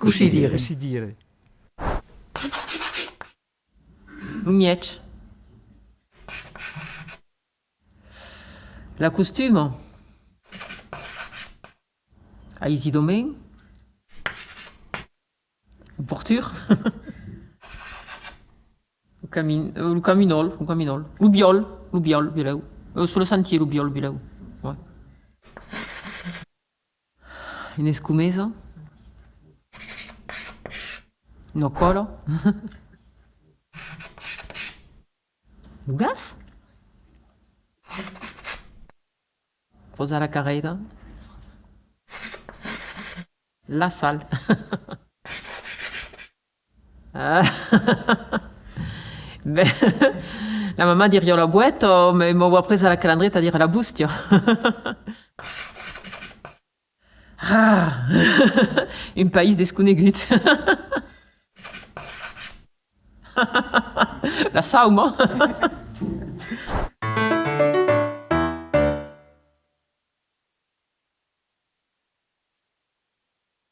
Così dire. Così dire. Un miec. La costume. A Isi Domen. O porture. O caminol. L'ubiol, bileu. Sur le sentier, l'ubiol, bileu. Ouais. Une escumesa. No colo. Lugas. Posar la carrera. La salle. Ben, la maman dirait la boîte, mais m'en voit presa la calandrette à dire la bustia. Ah, un país desconegut. La sauma.